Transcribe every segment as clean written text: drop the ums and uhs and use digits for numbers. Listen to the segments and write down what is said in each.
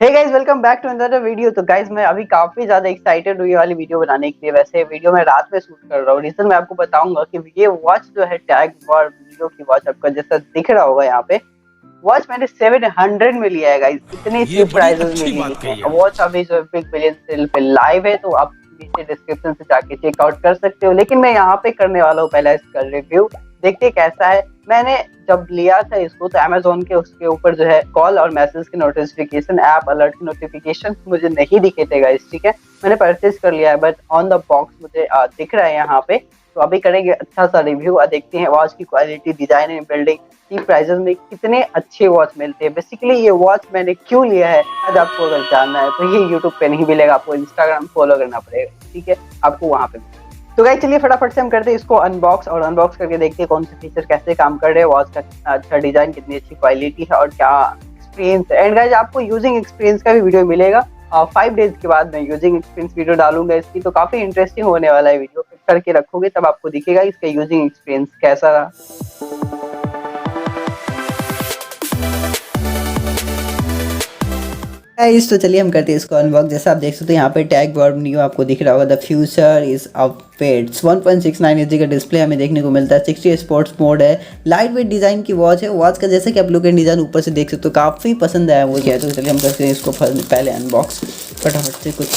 Hey guys, welcome back to another video. तो guys, मैं अभी काफी ज्यादा एक्साइटेड हूँ ये वाली वीडियो बनाने के लिए। वैसे वीडियो मैं रात में शूट कर रहा हूँ। रीजन मैं आपको बताऊंगा कि ये वॉच जो है टैग और वीडियो की वॉच आपका जैसा दिख रहा होगा यहाँ पे, वॉच मैंने 700 में लिया है गाइस। इतनी ये चीप बड़ी प्राइसेस में अच्छी ली बात है। कही है। वॉच अभी जो बिग बिलियन सेल पे लाइव है, तो आप नीचे डिस्क्रिप्शन से जाके चेकआउट कर सकते हो। लेकिन मैं यहाँ पे करने वाला हूँ पहले इसका रिव्यू, देखते कैसा है। मैंने जब लिया था इसको तो अमेजोन के उसके ऊपर जो है कॉल और मैसेज की नोटिफिकेशन, ऐप अलर्ट की नोटिफिकेशन मुझे नहीं दिखे थे गाइस, ठीक है। मैंने परचेज कर लिया है, बट ऑन द बॉक्स मुझे दिख रहा है यहाँ पे। तो अभी करेंगे अच्छा सा रिव्यू और देखते हैं वॉच की क्वालिटी, डिजाइन, बिल्डिंग की प्राइसेस में कितने अच्छे वॉच मिलते हैं। बेसिकली ये वॉच मैंने क्यों लिया है आज आपको अगर जानना है तो ये यूट्यूब पे नहीं मिलेगा, आपको इंस्टाग्राम फॉलो करना पड़ेगा, ठीक है। आपको वहां पे तो गाइस चलिए फटाफट से हम करते हैं इसको अनबॉक्स, और अनबॉक्स करके देखते हैं कौन से फीचर कैसे काम कर रहे हैं, वॉच का अच्छा डिजाइन, कितनी अच्छी क्वालिटी है और क्या एक्सपीरियंस है। एंड गाइस आपको यूजिंग एक्सपीरियंस का भी वीडियो मिलेगा। 5 डेज के बाद मैं यूजिंग एक्सपीरियंस वीडियो डालूंगा इसकी, तो काफी इंटरेस्टिंग होने वाला है वीडियो। करके रखोगे तब आपको दिखेगा इसका यूजिंग एक्सपीरियंस कैसा रहा। गाइस तो चलिए हम करते हैं इसको अनबॉक्स। जैसा आप देख सकते हैं यहाँ पे टैग वर्ब न्यू आपको दिख रहा होगा, the future is updates. 1.69 inch का डिस्प्ले हमें देखने को मिलता है। 60 स्पोर्ट्स मोड है। लाइट वेट डिज़ाइन की वॉच है। वॉच का जैसे कि आप लोग डिज़ाइन ऊपर से देख सकते हो, काफ़ी पसंद आया वो क्या है। तो चलिए हम करते हैं इसको पहले अनबॉक्स, फटाफट से कुछ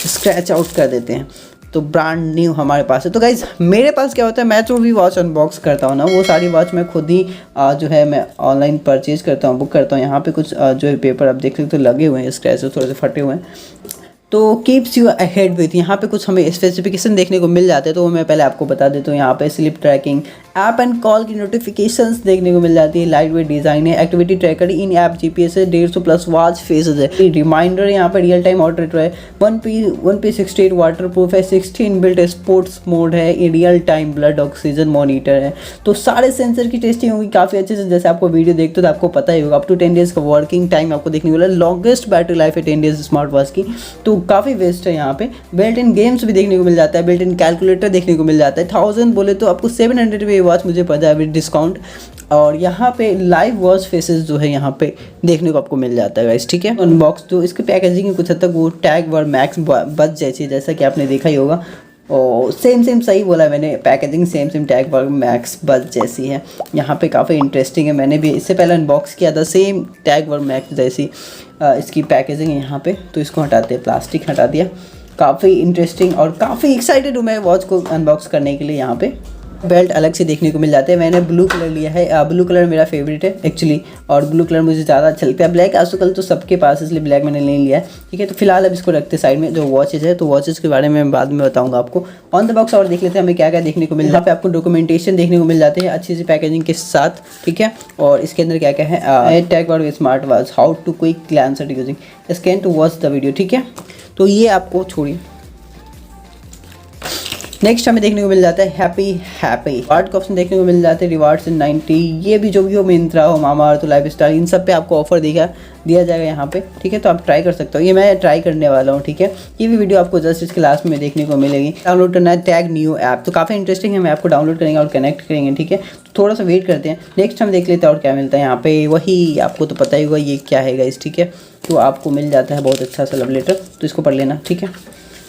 स्क्रैच आउट कर देते हैं। तो ब्रांड न्यू हमारे पास है। तो गाइज़ मेरे पास क्या होता है, मैं जो भी वॉच अनबॉक्स करता हूँ ना, वो सारी वॉच मैं खुद ही जो है मैं ऑनलाइन परचेज करता हूँ, बुक करता हूँ। यहाँ पे कुछ जो है पेपर आप देख सकते हो लगे हुए हैं, स्क्रैचेस थोड़े से फटे हुए हैं। तो कीप्स यू अहेड विथ, यहाँ पे कुछ हमें स्पेसिफिकेशन देखने को मिल जाते हैं, तो वो मैं पहले आपको बता देता हूँ। यहाँ pay slip trekking, app and call की नोटिफिकेशंस देखने को मिल जाती है। लाइट वेट डिज़ाइन है। एक्टिविटी ट्रैकर, इन ऐप जीपीएस है। 150 प्लस वॉच फेसेस है। रिमाइंडर यहाँ पे रियल टाइम ऑटो रेट है। 1P68 वाटर प्रूफ है। 16 बिल्ट स्पोर्ट्स मोड है। Real time blood oxygen monitor है। तो सारे सेंसर की टेस्टिंग होगी काफ़ी अच्छे से। जैसे आपको वीडियो देखते हो तो आपको पता ही होगा, अप टू 10 डेज़ का वर्किंग टाइम आपको देखने को मिला। लॉन्गेस्ट बैटरी लाइफ है 10 डेज स्मार्ट वॉच की, तो काफ़ी वेस्ट है। यहाँ पे बिल्ट इन गेम्स भी देखने को मिल जाता है। बिल्ट इन कैलकुलेटर देखने को मिल जाता है। 1000 बोले तो आपको 700 में ये वॉच मुझे पता है विद डिस्काउंट। और यहाँ पे लाइव वॉच फेसेस जो है यहाँ पे देखने को आपको मिल जाता है गाइस, ठीक है। अनबॉक्स तो इसकी पैकेजिंग है कुछ हद तक वो टैग वर्ड मैक्स बच जैसी, जैसा कि आपने देखा ही होगा। और सेम सही बोला मैंने, packaging same tag word max बच जैसी है। यहाँ पे काफ़ी इंटरेस्टिंग है। मैंने भी इससे पहले अनबॉक्स किया था, सेम टैग वर्ड मैक्स जैसी इसकी पैकेजिंग है यहाँ पे। तो इसको हटाते हैं, प्लास्टिक हटा दिया। काफ़ी इंटरेस्टिंग और काफ़ी एक्साइटेड हूँ मैं वॉच को अनबॉक्स करने के लिए। यहाँ पे बेल्ट अलग से देखने को मिल जाते हैं। मैंने ब्लू कलर लिया है। ब्लू कलर मेरा फेवरेट है एक्चुअली, और ब्लू कलर मुझे ज़्यादा अच्छा लगता है। ब्लैक आजकल तो सबके पास, इसलिए ब्लैक मैंने नहीं लिया है, ठीक है। तो फिलहाल अब इसको रखते साइड में। जो वॉचेज है तो वॉचेज के बारे में बाद में बताऊंगा आपको। ऑन द बॉक्स और देख लेते हैं हमें क्या क्या देखने को मिल रहा है। आपको डॉक्यूमेंटेशन देखने को मिल जाते हैं अच्छी सी पैकेजिंग के साथ, ठीक है। और इसके अंदर क्या क्या है, tag word smart watch, how to quick glance at using scan to watch the video, ठीक है। तो ये आपको छोड़िए। नेक्स्ट हमें देखने को मिल जाता है हैप्पी रिवार्ड का ऑप्शन देखने को मिल जाते हैं। रिवार्ड्स इन 90, ये भी जो भी हो, मिंत्रा हो, मामाअर्थ, लाइफस्टाइल, इन सब पे आपको ऑफर दिया जाएगा यहाँ पे, ठीक है। तो आप ट्राई कर सकते हो। ये मैं ट्राई करने वाला हूँ, ठीक है। ये भी वीडियो आपको जस्ट इसके लास्ट में देखने को मिलेगी। डाउनलोड करना है टैग न्यू ऐप, तो काफ़ी इंटरेस्टिंग है। मैं आपको डाउनलोड करेंगे और कनेक्ट करेंगे, ठीक है। तो थोड़ा सा वेट करते हैं। नेक्स्ट हम देख लेते हैं और क्या मिलता है यहाँ पे। वही आपको तो पता ही होगा ये क्या है गाइस, ठीक है। तो आपको मिल जाता है बहुत अच्छा सा लव लेटर, तो इसको पढ़ लेना, ठीक है।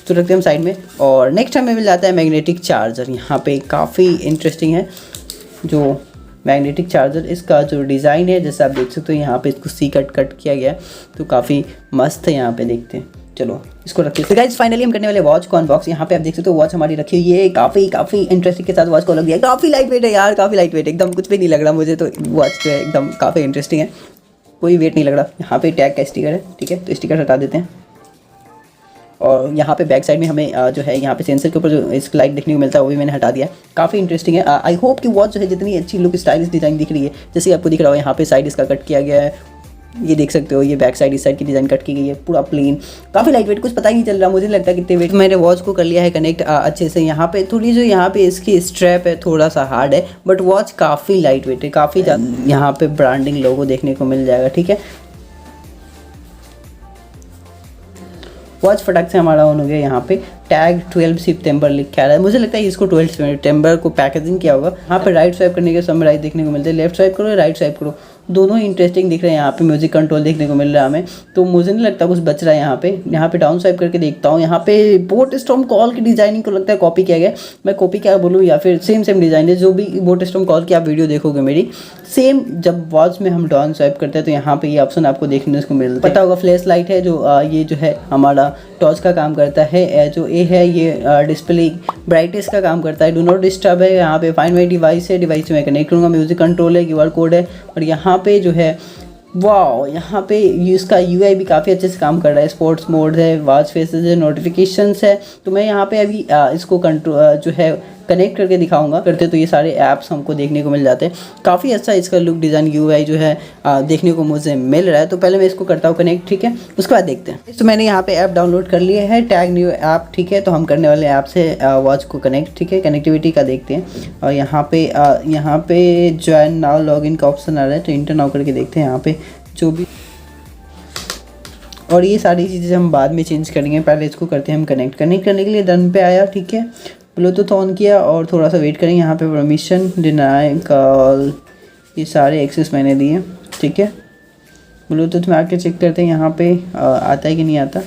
तो रखते हैं हम साइड में। और नेक्स्ट हमें मिल जाता है मैग्नेटिक चार्जर। यहाँ पे काफ़ी इंटरेस्टिंग है जो मैग्नेटिक चार्जर, इसका जो डिज़ाइन है जैसे आप देख सकते हो, यहाँ पे इसको सी कट किया गया है, तो काफ़ी मस्त है। यहाँ पे देखते हैं, चलो इसको रखते हैं। तो गाइस फाइनली हम करने वाले वॉच को अनबॉक्स। यहाँ पे आप देख सकते हो वॉच हमारी रखी हुई है। काफ़ी इंटरेस्टिंग के साथ वॉच को लग गया। काफ़ी लाइट वेट है यार, काफ़ी लाइट वेट, एकदम कुछ भी नहीं लग रहा मुझे। तो वॉच जो है एकदम काफ़ी इंटरेस्टिंग है, कोई वेट नहीं लग रहा। यहाँ पे टैग का स्टिकर है, ठीक है। तो स्टिकर हटा देते हैं। और यहाँ पे बैक साइड में हमें जो है यहाँ पे सेंसर के ऊपर जो इसका लाइट देखने को मिलता है वो भी मैंने हटा दिया। काफ़ी इंटरेस्टिंग है। आई होप कि वॉच जो है जितनी अच्छी लुक, स्टाइलिश डिज़ाइन दिख रही है, जैसे आपको दिख रहा हो यहाँ पे साइड इसका कट किया गया है, ये देख सकते हो। ये बैक साइड, इस साइड की डिज़ाइन कट की गई है, पूरा प्लेन, काफ़ी लाइट वेट, कुछ पता ही नहीं चल रहा, मुझे नहीं लगता कितने वेट। मैंने वॉच को कर लिया है कनेक्ट अच्छे से। यहाँ पे थोड़ी जो यहाँ पे इसकी स्ट्रैप है थोड़ा सा हार्ड है, बट वॉच काफ़ी लाइट वेट है, काफ़ी ज़्यादा। यहाँ पे ब्रांडिंग लोगो देखने को मिल जाएगा, ठीक है। वॉच फटाक से हमारा ऑन हो गया। यहाँ पे टैग 12 सितंबर लिखा है, मुझे लगता है इसको 12 सितंबर को पैकेजिंग किया होगा। यहाँ पे राइट स्वाइप करने के समराइज देखने को मिलते हैं। लेफ्ट स्वाइप करो, राइट स्वाइप करो, दोनों ही इंटरेस्टिंग दिख रहे हैं। यहाँ पे म्यूजिक कंट्रोल देखने को मिल रहा है हमें, तो मुझे नहीं लगता कुछ बच रहा है यहाँ पे। यहाँ पे डाउन स्वाइप करके देखता हूँ, यहाँ पे बोट स्टॉर्म कॉल की डिजाइनिंग को लगता है कॉपी किया गया। मैं कॉपी क्या बोलूँ या फिर सेम डिजाइन है। जो भी बोट स्टॉर्म कॉल की आप वीडियो देखोगे मेरी, सेम जब वॉच में हम डाउन स्वाइप करते हैं तो यहाँ पे ये ऑप्शन आपको देखने को मिलता है। पता होगा फ्लैश लाइट है जो ये जो है हमारा टॉर्च का काम करता है। जो ए है ये डिस्प्ले ब्राइटनेस का काम करता है। डू नॉट डिस्टर्ब है, यहाँ पे फाइंड माई डिवाइस है, डिवाइस में कनेक्ट करूँगा। म्यूजिक कंट्रोल है, QR कोड है, और यहाँ पे जो है वाह, यहाँ पे इसका UI भी काफ़ी अच्छे से काम कर रहा है। स्पोर्ट्स मोड है, वॉच फेसेस है, नोटिफिकेशंस है। तो मैं यहाँ पे अभी इसको कंट्रोल जो है कनेक्ट करके दिखाऊंगा करते, तो ये सारे ऐप्स हमको देखने को मिल जाते हैं। काफ़ी अच्छा इसका लुक डिज़ाइन UI जो है देखने को मुझे मिल रहा है। तो पहले मैं इसको करता हूँ कनेक्ट, ठीक है, उसके बाद देखते हैं। तो मैंने यहाँ पे ऐप डाउनलोड कर लिया है, टैग न्यू ऐप, ठीक है। तो हम करने वाले ऐप से वॉच को कनेक्ट, ठीक है, कनेक्टिविटी का देखते हैं। और यहाँ पे ज्वाइन नाउ लॉगिन का ऑप्शन आ रहा है, तो इंटर नाउ करके देखते हैं यहाँ पे जो भी, और ये सारी चीज़ें हम बाद में चेंज करेंगे। पहले इसको करते हैं हम कनेक्ट करने के लिए डन पे आया, ठीक है। ब्लूटूथ ऑन किया और थोड़ा सा वेट करेंगे। यहाँ पे परमिशन, डिनाई, कॉल, ये सारे एक्सेस मैंने दिए, ठीक है। ब्लूटूथ में आके चेक करते हैं यहाँ पे आता है कि नहीं आता।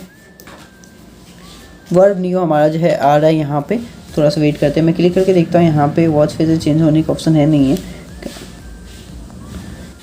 वर्ब न्यू हमारा जो है आ रहा है यहाँ पे, थोड़ा सा वेट करते हैं। मैं क्लिक करके देखता हूँ, यहाँ पे वॉच फेसेस चेंज होने का ऑप्शन है नहीं है।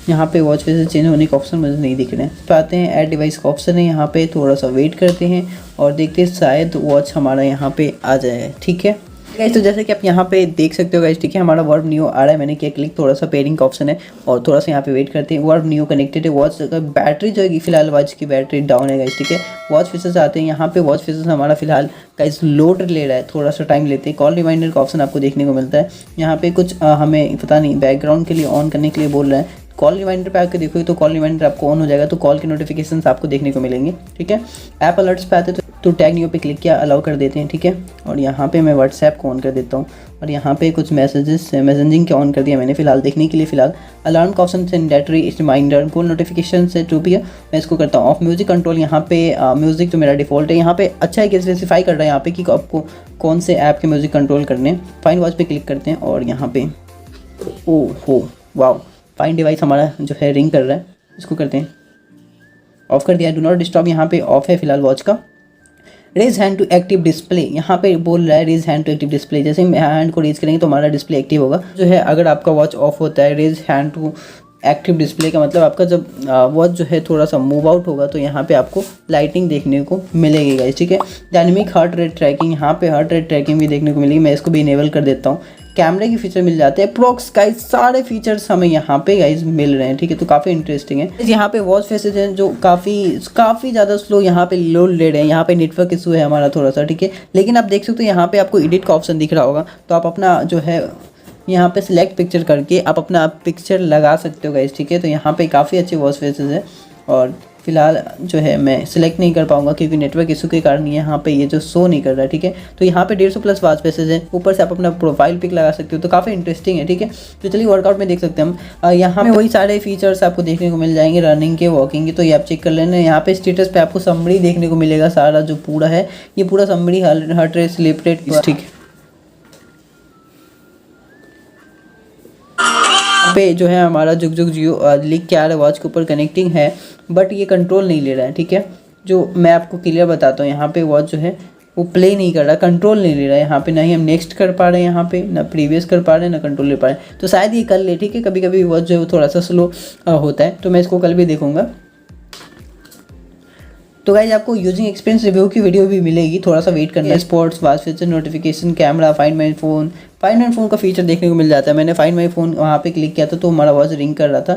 यहाँ पे वॉच फेसेस चेंज होने का ऑप्शन मुझे नहीं दिख रहे हैं। इस पर आते हैं, ऐड डिवाइस का ऑप्शन है यहाँ पे, थोड़ा सा वेट करते हैं और देखते हैं शायद वॉच हमारा यहाँ पे आ जाए, ठीक है गाइस। तो जैसे कि आप यहाँ पे देख सकते हो गाइस, ठीक है, हमारा वर्ब न्यू आ रहा है। मैंने किया क्लिक, थोड़ा सा पेयरिंग का ऑप्शन है और थोड़ा सा यहाँ पे वेट करते हैं। वर्ब न्यू कनेक्टेड है। वॉच बैटरी जो है फिलहाल वॉच की बैटरी डाउन है गाइस, ठीक है। वॉच फेसेस आते हैं, यहाँ पे वॉच फेसेस हमारा फिलहाल गाइस लोड ले रहा है, थोड़ा सा टाइम लेते हैं। कॉल रिमाइंडर का ऑप्शन आपको देखने को मिलता है। यहाँ पे कुछ हमें पता नहीं बैकग्राउंड के लिए ऑन करने के लिए बोल रहा है। कॉल रिमाइंडर पे आके देखोगे तो कॉल रिमाइंडर आपको ऑन हो जाएगा, तो कॉल के नोटिफिकेशंस आपको देखने को मिलेंगे, ठीक है। ऐप अलर्ट्स पे आते तो टैग न्यू पे क्लिक किया, अलाउ कर देते हैं, ठीक है। और यहाँ पे मैं व्हाट्सएप को ऑन कर देता हूँ और यहाँ पे कुछ मैसेजिंग के ऑन कर दिया मैंने फिलहाल देखने के लिए। फिलहाल अलार्म का ऑप्शन से इंडेटरी रिमाइंडर कॉल नोटिफिकेशन से टू भी है, मैं इसको करता हूँ ऑफ। म्यूजिक कंट्रोल, यहाँ पे म्यूजिक तो मेरा डिफॉल्ट है। यहाँ पे अच्छा है कि स्पेसिफाई कर रहा है यहाँ पे कि आपको कौन से ऐप के म्यूजिक कंट्रोल करने हैं। फाइंड वॉच पे क्लिक करते हैं और यहाँ पे हो वाओ, फाइंड डिवाइस हमारा जो है रिंग कर रहा है, इसको करते हैं ऑफ कर दिया। डू नॉट डिस्टर्ब यहाँ पे ऑफ है फिलहाल वॉच का। Raise hand to active display, यहाँ पे बोल रहा है raise hand to active display. जैसे हम हैंड को रेज करेंगे तो हमारा डिस्प्ले एक्टिव होगा। जो है अगर आपका वॉच ऑफ होता है, raise hand to active display का मतलब आपका जब वॉच जो है थोड़ा सा मूव आउट होगा तो यहाँ पे आपको लाइटिंग देखने को मिलेगी गाइस, ठीक है। डायनेमिक हार्ट रेट ट्रैकिंग, यहाँ पे हार्ट रेट ट्रैकिंग भी देखने को मिलेगी। मैं इसको भी इनेबल कर देता हूँ। कैमरे की फीचर मिल जाते हैं, प्रोक्स गाइस, सारे फीचर्स हमें यहाँ पे गाइस मिल रहे हैं, ठीक है। तो काफ़ी इंटरेस्टिंग है। यहाँ पे वॉच फेसेस हैं जो काफ़ी ज़्यादा स्लो यहाँ पे लोड ले रहे हैं। यहाँ पे नेटवर्क इशू है हमारा थोड़ा सा, ठीक है। लेकिन आप देख सकते हो यहाँ पे आपको एडिट का ऑप्शन दिख रहा होगा, तो आप अपना जो है यहाँ पे सिलेक्ट पिक्चर करके आप अपना पिक्चर लगा सकते हो गाइस, ठीक है। तो यहाँ पे काफ़ी अच्छे वॉच फेसेस है और फिलहाल जो है मैं सिलेक्ट नहीं कर पाऊंगा क्योंकि नेटवर्क इशू के कारण यहाँ पे ये जो शो नहीं कर रहा है, ठीक है। तो यहाँ पे 150 प्लस वॉच फेसेस है। ऊपर से आप अपना प्रोफाइल पिक लगा सकते हो, तो काफ़ी इंटरेस्टिंग है, ठीक है। तो चलिए वर्कआउट में देख सकते हैं हम। यहाँ पे वही सारे फीचर्स आपको देखने को मिल जाएंगे, रनिंग के, वॉकिंग के, तो ये आप चेक कर लेना। यहाँ पे स्टेटस पे आपको समरी देखने को मिलेगा, सारा जो पूरा है ये पूरा summary, heart rate, sleep rate, ठीक है। पे जो है हमारा जुग जियो लिख के आ रहा है, वॉच के ऊपर कनेक्टिंग है, बट ये कंट्रोल नहीं ले रहा है, ठीक है। जो मैं आपको क्लियर बताता हूँ, यहाँ पे वॉच जो है वो प्ले नहीं कर रहा, कंट्रोल नहीं ले रहा है। यहाँ पे ना ही हम नेक्स्ट कर पा रहे हैं, यहाँ पे ना प्रीवियस कर पा रहे हैं, ना कंट्रोल ले पा रहे हैं। तो शायद ये कर ले, ठीक है। कभी कभी वॉच जो है वो थोड़ा सा स्लो होता है, तो मैं इसको कल भी देखूंगा। तो गाइज आपको यूजिंग एक्सपीरियंस रिव्यू की वीडियो भी मिलेगी, थोड़ा सा वेट करना है। Sports, watch feature, notification, camera, find my phone का फीचर देखने को मिल जाता है। मैंने फाइंड माई फ़ोन वहाँ पे क्लिक किया था तो हमारा वॉच रिंग कर रहा था,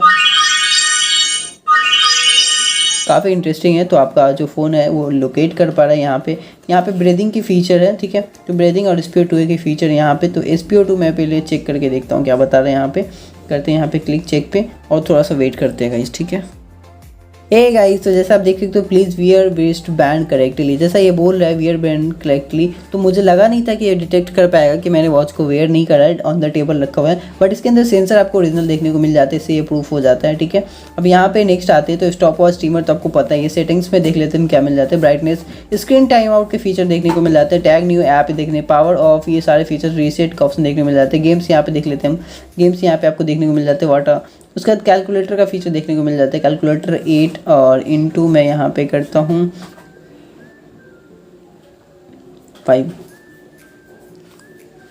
काफ़ी इंटरेस्टिंग है। तो आपका जो फ़ोन है वो लोकेट कर पा रहा है। यहाँ पे ब्रीदिंग की फ़ीचर है, ठीक है। तो ब्रीदिंग और SpO2 की फ़ीचर यहाँ पे, तो SpO2 मैं पहले चेक करके देखता हूँ क्या बता रहे हैं। यहाँ पे करते हैं, यहाँ पे क्लिक चेक पे और थोड़ा सा वेट करते हैं गाइस, ठीक है। हे गाइस, तो जैसा आप देख सकते हो, please wear waste band correctly, जैसा ये बोल रहा है वियर बैंड करेक्टली, तो मुझे लगा नहीं था कि ये डिटेक्ट कर पाएगा कि मैंने वॉच को वेयर नहीं करा है, ऑन द टेबल रखा हुआ है। बट इसके अंदर सेंसर आपको ओरिजिनल देखने को मिल जाते हैं, इससे ये प्रूफ हो जाता है, ठीक है। अब यहाँ पे नेक्स्ट आते हैं, तो स्टॉप वॉच स्टीमर तो आपको पता है, ये सेटिंग्स में देख लेते हैं क्या मिल जाते हैं। ब्राइटनेस, स्क्रीन टाइम आउट के फीचर देखने को मिल जाते हैं। टैग न्यू ऐप देखने, पावर ऑफ, ये सारे फीचर, रीसेट का ऑप्शन देखने को मिल जाते हैं। गेम्स यहाँ पे देख लेते हैं हम, गेम्स यहाँ पे आपको देखने को मिल जाते हैं। वाटर उसके बाद कैलकुलेटर का फीचर देखने को मिल जाता है, कैलकुलेटर 8 और इनटू मैं यहाँ पे करता हूँ 5,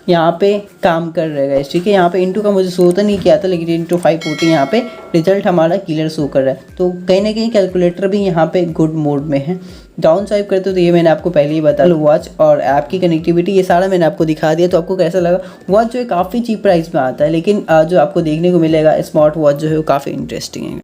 यहाँ पे काम कर रहेगा इस, ठीक है। यहाँ पे इंटू का मुझे शो तो नहीं किया था, लेकिन इंटू 540 यहाँ पे रिजल्ट हमारा क्लियर शो कर रहा है। तो कहीं ना कहीं कैलकुलेटर भी यहाँ पे गुड मोड में है। डाउन स्वाइप करते हो तो ये मैंने आपको पहले ही बताया, वॉच और ऐप की कनेक्टिविटी ये सारा मैंने आपको दिखा दिया। तो आपको कैसा लगा? वॉच जो है काफ़ी चीप प्राइस में आता है, लेकिन जो आपको देखने को मिलेगा स्मार्ट वॉच जो है वो काफ़ी इंटरेस्टिंग है।